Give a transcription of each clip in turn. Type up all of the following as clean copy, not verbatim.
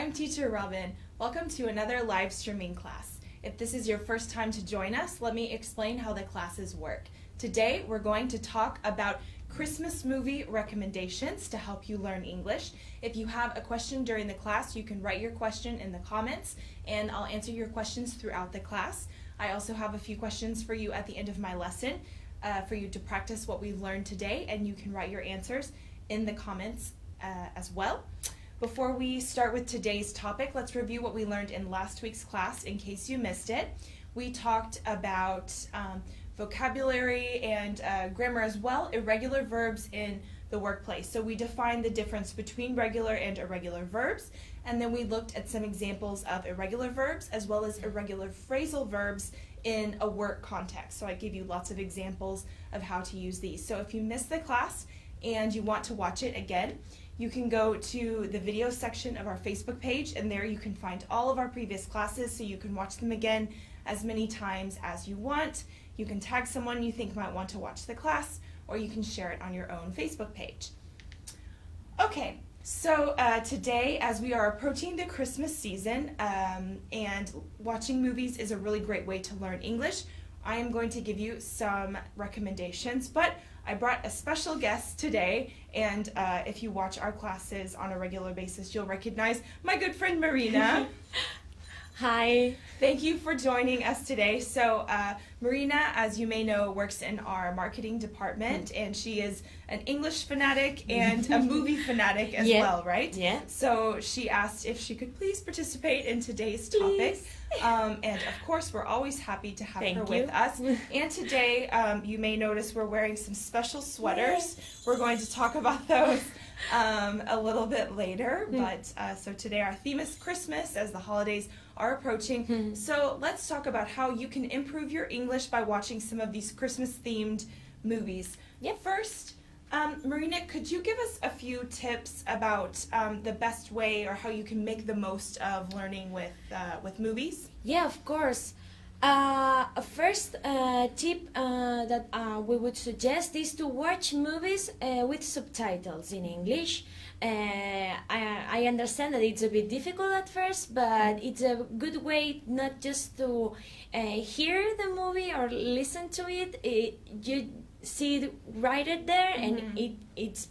I'm Teacher Robin. Welcome to another live streaming class. If this is your first time to join us, let me explain how the classes work. Today, we're going to talk about Christmas movie recommendations to help you learn English. If you have a question during the class, you can write your question in the comments, and I'll answer your questions throughout the class. I also have a few questions for you at the end of my lesson for you to practice what we've learned today, and you can write your answers in the comments as well. Before we start with today's topic, let's review what we learned in last week's class in case you missed it. We talked about vocabulary and grammar as well, irregular verbs in the workplace. So we defined the difference between regular and irregular verbs, and then we looked at some examples of irregular verbs as well as irregular phrasal verbs in a work context. So I gave you lots of examples of how to use these. So if you missed the class and you want to watch it again, you can go to the video section of our Facebook page, and there you can find all of our previous classes so you can watch them again as many times as you want. You can tag someone you think might want to watch the class, or you can share it on your own Facebook page. Okay, so today, as we are approaching the Christmas season, and watching movies is a really great way to learn English, I am going to give you some recommendations, but I brought a special guest today, and if you watch our classes on a regular basis, you'll recognize my good friend Marina. Hi. Thank you for joining us today. So Marina, as you may know, works in our marketing department, and she is an English fanatic and a movie fanatic as well, right? Yeah. So she asked if she could please participate in today's topic. And of course, we're always happy to have her with us. And today, you may notice we're wearing some special sweaters. We're going to talk about those a little bit later. But so today our theme is Christmas, as the holidays are approaching. So let's talk about how you can improve your English by watching some of these Christmas-themed movies. First, Marina, could you give us a few tips about the best way or how you can make the most of learning with movies? Yeah, of course. First tip that we would suggest is to watch movies with subtitles in English. I understand that it's a bit difficult at first, but it's a good way not just to hear the movie or listen to it. You see it right there, and it's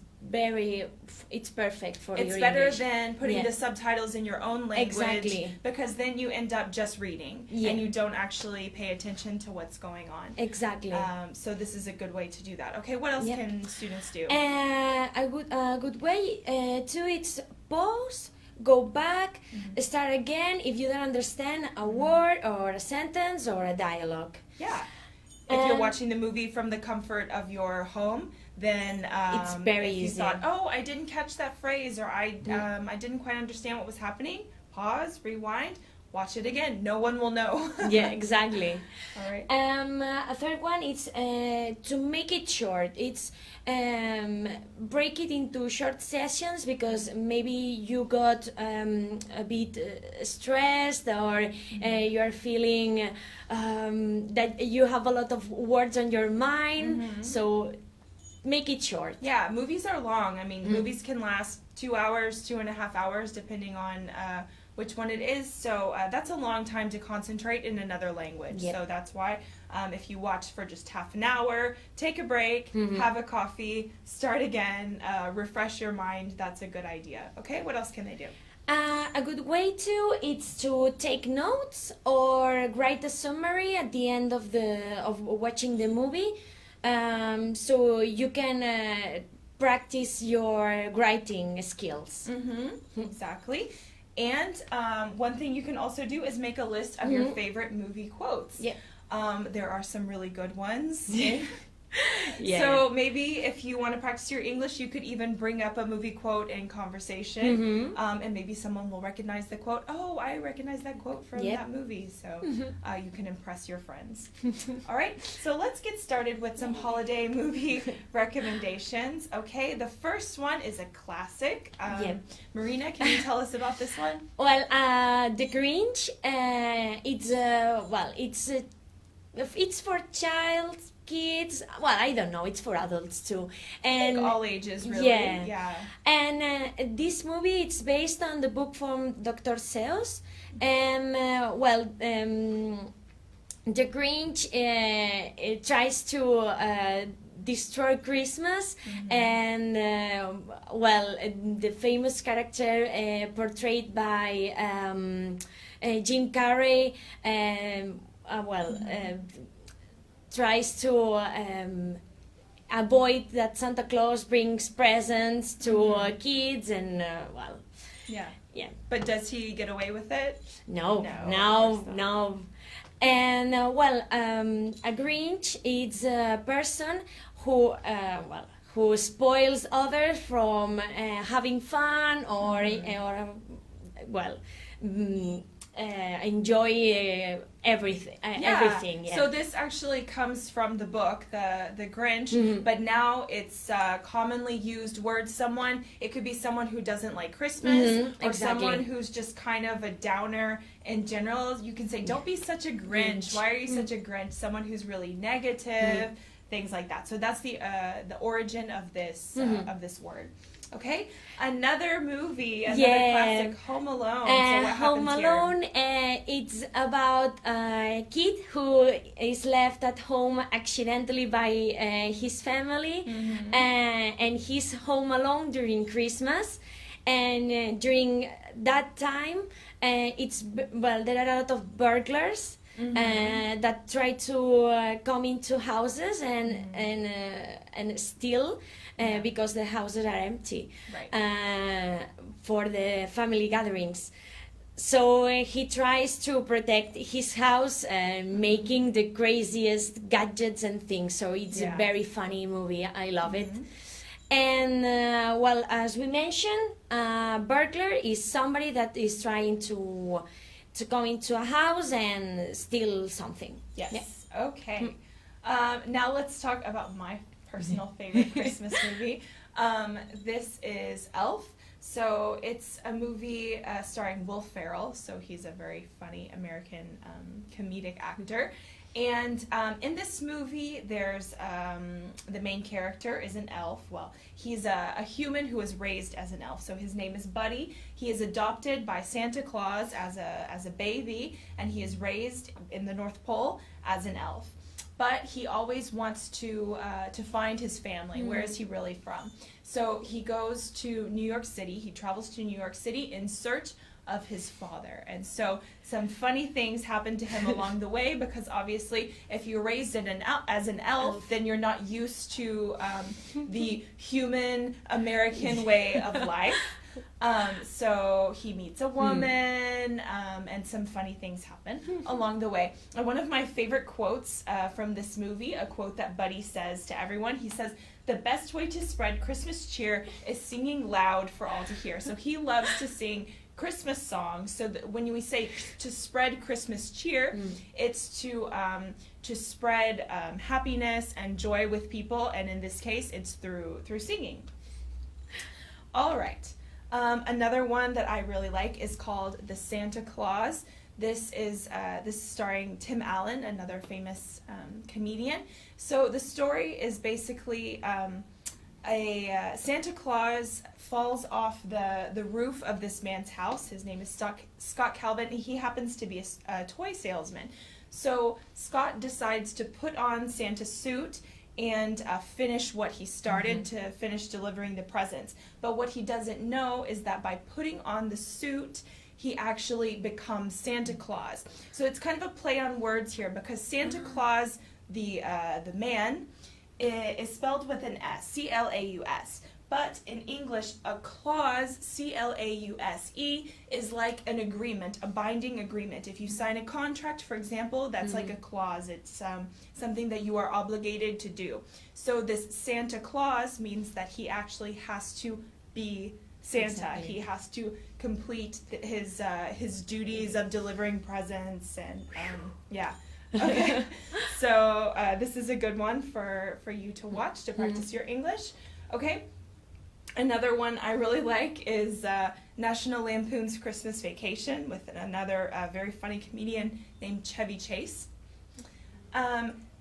perfect for your English. It's better than putting the subtitles in your own language. Exactly. Because then you end up just reading and you don't actually pay attention to what's going on. Exactly. So this is a good way to do that. Okay, what else can students do? A good way too is pause, go back, start again if you don't understand a word or a sentence or a dialogue. Yeah. If you're watching the movie from the comfort of your home, then it's very easy. If you thought, oh, I didn't catch that phrase, or I didn't quite understand what was happening, pause, rewind, watch it again. No one will know. Yeah, exactly. All right. A third one is to make it short. It's break it into short sessions, because maybe you got a bit stressed, or you're feeling that you have a lot of words on your mind. So make it short. Yeah, movies are long. I mean, movies can last 2 hours, 2.5 hours, depending on which one it is. So that's a long time to concentrate in another language. So that's why if you watch for just half an hour, take a break, have a coffee, start again, refresh your mind. That's a good idea. Okay, what else can they do? A good way too is to take notes or write a summary at the end of watching the movie, so you can practice your writing skills. Exactly. And one thing you can also do is make a list of your favorite movie quotes. There are some really good ones. So maybe if you want to practice your English, you could even bring up a movie quote in conversation, and maybe someone will recognize the quote. Oh, I recognize that quote from that movie. So you can impress your friends. All right, so let's get started with some holiday movie recommendations. Okay, the first one is a classic. Marina, can you tell us about this one? Well, The Grinch. It's for kids. Well, I don't know. It's for adults too. And Like all ages, really. Yeah. And this movie, it's based on the book from Dr. Seuss. And the Grinch it tries to destroy Christmas, and the famous character portrayed by Jim Carrey tries to avoid that Santa Claus brings presents to kids, and Yeah. But does he get away with it? No. And a Grinch is a person who spoils others from having fun or enjoy everything. Everything. Yeah. So this actually comes from the book, the Grinch, but now it's commonly used word. It could be someone who doesn't like Christmas, or someone who's just kind of a downer in general. You can say, "Don't be such a Grinch. Why are you such a Grinch?" Someone who's really negative, things like that. So that's the origin of this word. Okay, another movie, another classic, Home Alone. So what Home Alone, it's about a kid who is left at home accidentally by his family, and he's home alone during Christmas. And during that time, there are a lot of burglars that try to come into houses and steal. Because the houses are empty, for the family gatherings. So he tries to protect his house, making the craziest gadgets and things. So it's a very funny movie. I love it. And as we mentioned, burglar is somebody that is trying to come into a house and steal something. Yes. Yeah. Okay. Now let's talk about my personal favorite Christmas movie. This is Elf. So it's a movie starring Will Ferrell. So he's a very funny American comedic actor. And in this movie, there's the main character is an elf. Well, he's a human who was raised as an elf. So his name is Buddy. He is adopted by Santa Claus as a baby, and he is raised in the North Pole as an elf. But he always wants to find his family. Where is he really from? So he goes to New York City. He travels to New York City in search of his father. And so some funny things happen to him along the way, because obviously if you're raised as an elf, then you're not used to the human American way of life. So he meets a woman, and some funny things happen along the way. And one of my favorite quotes from this movie, a quote that Buddy says to everyone, he says, "The best way to spread Christmas cheer is singing loud for all to hear." So he loves to sing Christmas songs. So that when we say to spread Christmas cheer, it's to spread happiness and joy with people, and in this case, it's through singing. All right. Another one that I really like is called The Santa Claus. This is starring Tim Allen, another famous comedian. So the story is basically a Santa Claus falls off the roof of this man's house. His name is Scott Calvin. He happens to be a toy salesman. So Scott decides to put on Santa's suit and finish what he started, to finish delivering the presents. But what he doesn't know is that by putting on the suit, he actually becomes Santa Claus. So it's kind of a play on words here, because Santa Claus, the man, is spelled with an S, C-L-A-U-S. But in English, a clause, C-L-A-U-S-E, is like an agreement, a binding agreement. If you sign a contract, for example, that's like a clause. It's something that you are obligated to do. So this Santa Claus means that he actually has to be Santa. Exactly. He has to complete his duties of delivering presents, and yeah. Okay. So this is a good one for you to watch to practice your English. Okay. Another one I really like is National Lampoon's Christmas Vacation, with another very funny comedian named Chevy Chase.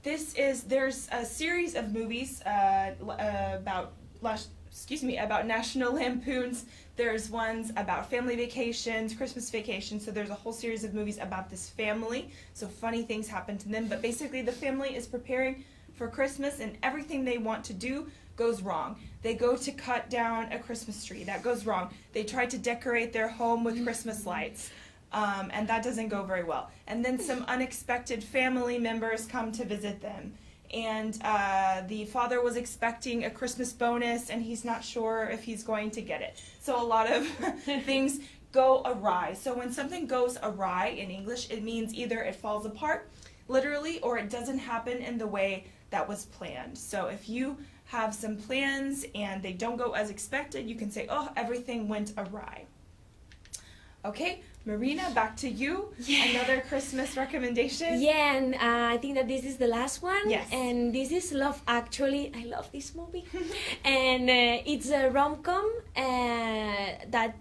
There's a series of movies about National Lampoons. There's ones about family vacations, Christmas vacations. So there's a whole series of movies about this family. So funny things happen to them. But basically the family is preparing for Christmas and everything they want to do goes wrong. They go to cut down a Christmas tree. That goes wrong. They try to decorate their home with Christmas lights. And that doesn't go very well. And then some unexpected family members come to visit them. And the father was expecting a Christmas bonus and he's not sure if he's going to get it. So a lot of things go awry. So when something goes awry in English, it means either it falls apart, literally, or it doesn't happen in the way that was planned. So if you have some plans and they don't go as expected, you can say, oh, everything went awry. Okay, Marina, back to you. Yeah. Another Christmas recommendation. Yeah, and I think that this is the last one. Yes. And this is Love Actually. I love this movie. And it's a rom-com that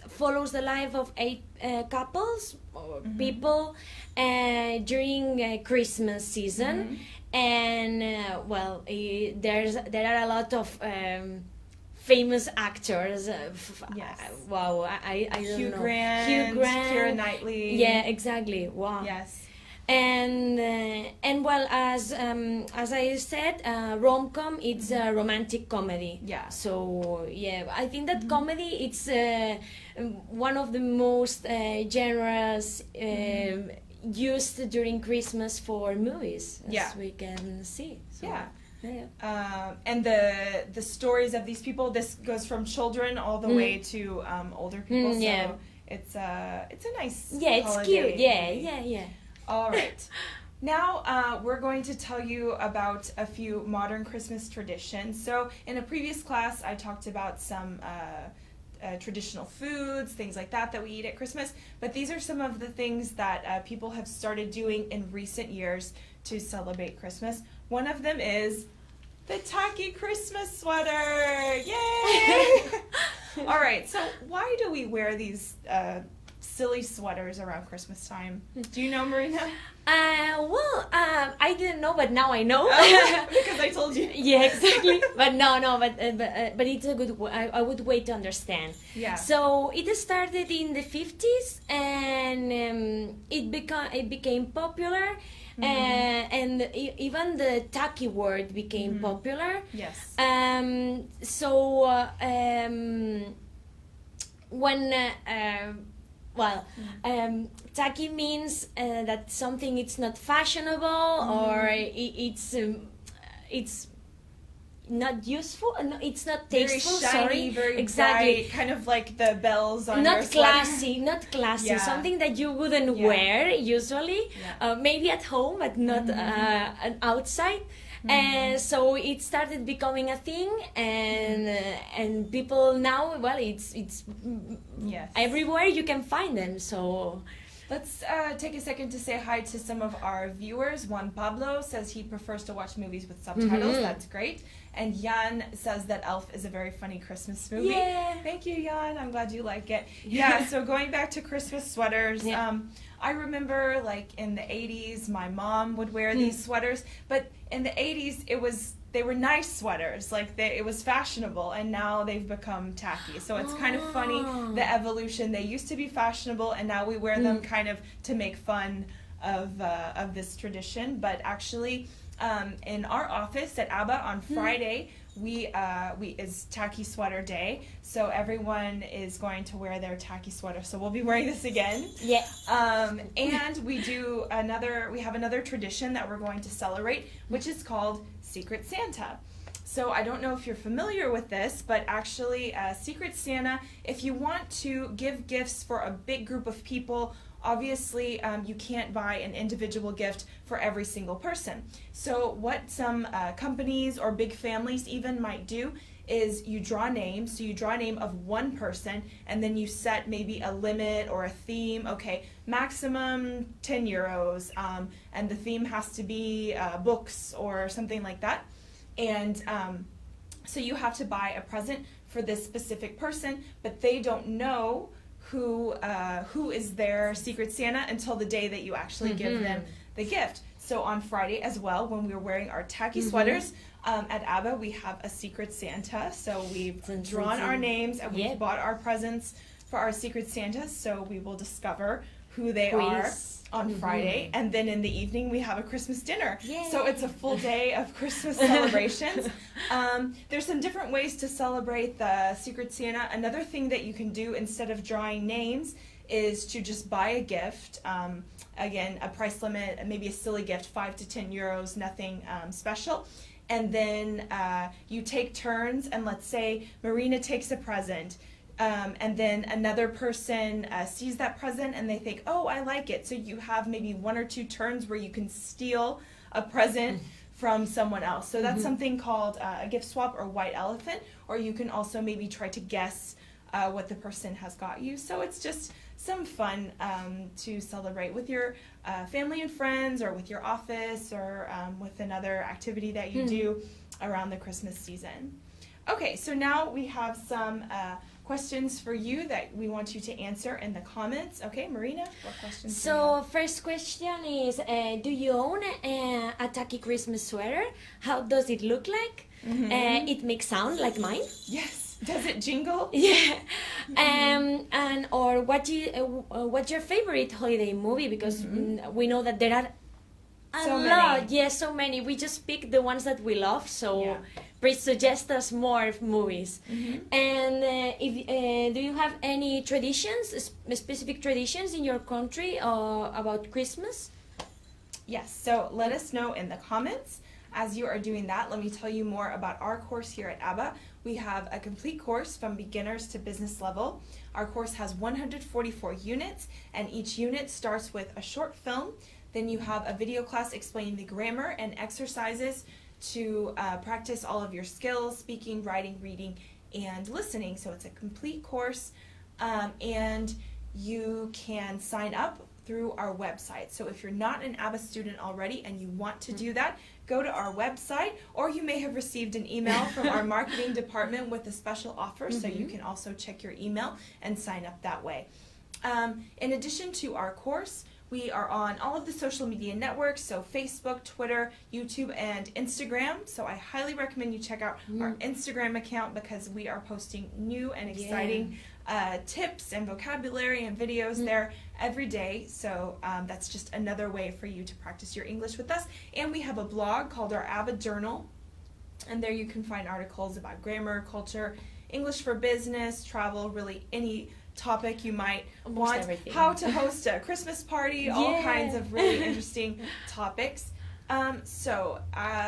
follows the life of 8 couples or people during Christmas season. And there are a lot of famous actors. Yes. Wow, I don't know. Hugh Grant, Keira Knightley. Yeah, exactly. Wow. Yes. And well, as I said, rom-com, it's a romantic comedy. Yeah. So yeah, I think that comedy, it's one of the most genres used during Christmas for movies, as we can see. So, yeah. Yeah. And the stories of these people, this goes from children all the way to older people. So it's a nice it's holiday cute. Yeah, movie. yeah. All right. Now we're going to tell you about a few modern Christmas traditions. So in a previous class, I talked about some traditional foods, things like that we eat at Christmas. But these are some of the things that people have started doing in recent years to celebrate Christmas. One of them is the tacky Christmas sweater. Yay! All right, so why do we wear these silly sweaters around Christmas time? Do you know, Marina? I didn't know, but now I know. Because I told you. Yeah, exactly. But but it's a good way to understand. Yeah. So it started in the 50s, and it became popular. And even the tacky word became popular. Yes. Tacky means that something it's not fashionable or it's not useful. No, it's not tasteful. Very shiny, very bright, kind of like the bells on your sweater. Not classy. Yeah. Something that you wouldn't wear usually. Yeah. Maybe at home, but not outside. And so it started becoming a thing, and people now, well, it's everywhere you can find them. So let's take a second to say hi to some of our viewers. Juan Pablo says he prefers to watch movies with subtitles. That's great. And Jan says that Elf is a very funny Christmas movie. Yeah. Thank you, Jan. I'm glad you like it. Yeah, so going back to Christmas sweaters, I remember like in the 80s, my mom would wear these sweaters, but in the 80s, they were nice sweaters, like it was fashionable, and now they've become tacky. So it's kind of funny, the evolution. They used to be fashionable, and now we wear them kind of to make fun of this tradition. But actually, in our office at ABBA on Friday, is tacky sweater day, so everyone is going to wear their tacky sweater. So we'll be wearing this again. Yeah. And we have another tradition that we're going to celebrate, which is called Secret Santa. So I don't know if you're familiar with this, but actually Secret Santa, if you want to give gifts for a big group of people, obviously you can't buy an individual gift for every single person. So what some companies or big families even might do is you draw names. So you draw a name of one person, and then you set maybe a limit or a theme. Okay, maximum 10 euros, and the theme has to be books or something like that. And so you have to buy a present for this specific person, but they don't know who is their Secret Santa until the day that you actually give them the gift. So on Friday as well, when we were wearing our tacky sweaters, at ABBA we have a Secret Santa. So we've drawn our names and we've bought our presents for our Secret Santas. So we will discover who they are on Friday. And then in the evening we have a Christmas dinner. Yay. So it's a full day of Christmas celebrations. There's some different ways to celebrate the Secret Santa. Another thing that you can do instead of drawing names is to just buy a gift. Again, a price limit, maybe a silly gift, 5 to 10 euros, nothing special. And then you take turns, and let's say Marina takes a present, and then another person sees that present and they think, oh, I like it. So you have maybe 1 or 2 turns where you can steal a present from someone else. So that's something called a gift swap or white elephant, or you can also maybe try to guess what the person has got you. So it's just some fun to celebrate with your family and friends, or with your office, or with another activity that you do around the Christmas season. Okay, so now we have some questions for you that we want you to answer in the comments. Okay, Marina, what questions do you have? First question is, do you own a tacky Christmas sweater? How does it look like? It makes sound like mine. Yes. Does it jingle? Yeah. And or what's your favorite holiday movie? Because we know that there are a lot. Yes, so many. We just pick the ones that we love. So please suggest us more movies. And if do you have any traditions, specific traditions in your country about Christmas? Yes. So let us know in the comments. As you are doing that, let me tell you more about our course here at ABBA. We have a complete course from beginners to business level. Our course has 144 units, and each unit starts with a short film. Then you have a video class explaining the grammar and exercises to practice all of your skills, speaking, writing, reading, and listening. So it's a complete course, and you can sign up through our website. So if you're not an ABBA student already and you want to do that, go to our website, or you may have received an email from our marketing department with a special offer, so you can also check your email and sign up that way. In addition to our course, we are on all of the social media networks, so Facebook, Twitter, YouTube, and Instagram. So I highly recommend you check out our Instagram account, because we are posting new and exciting tips and vocabulary and videos there every day. So that's just another way for you to practice your English with us. And we have a blog called our ABBA Journal, and there you can find articles about grammar, culture, English for business, travel, really any topic you might want, how to host a Christmas party, all kinds of really interesting topics. So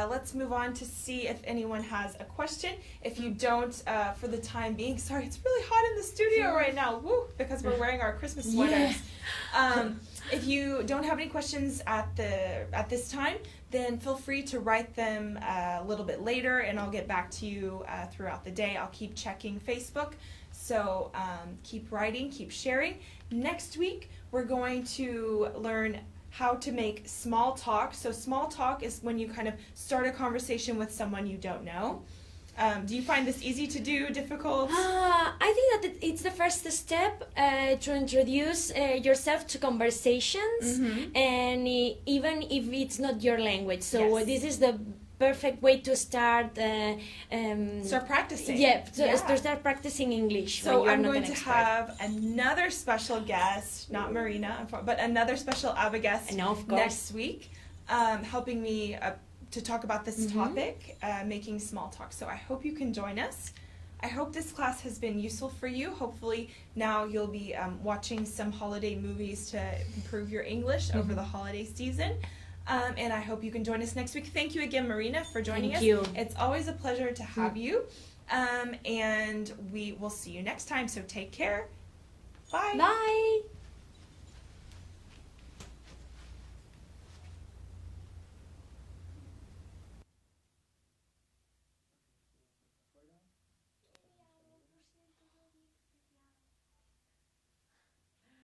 let's move on to see if anyone has a question. If you don't, for the time being, sorry, it's really hot in the studio right now, because we're wearing our Christmas sweaters. If you don't have any questions at this time, then feel free to write them a little bit later, and I'll get back to you throughout the day. I'll keep checking Facebook. So keep writing, keep sharing. Next week, we're going to learn how to make small talk. So small talk is when you kind of start a conversation with someone you don't know. Do you find this easy to do, difficult? I think that it's the first step to introduce yourself to conversations, and even if it's not your language. So this is the perfect way to start practicing. To start practicing English. So I'm going to have another special guest, not Marina, but another special ABBA guest next week, helping me to talk about this topic, making small talk. So I hope you can join us. I hope this class has been useful for you. Hopefully now you'll be watching some holiday movies to improve your English over the holiday season. And I hope you can join us next week. Thank you again, Marina, for joining us. Thank you. It's always a pleasure to have you. And we will see you next time. So take care. Bye. Bye.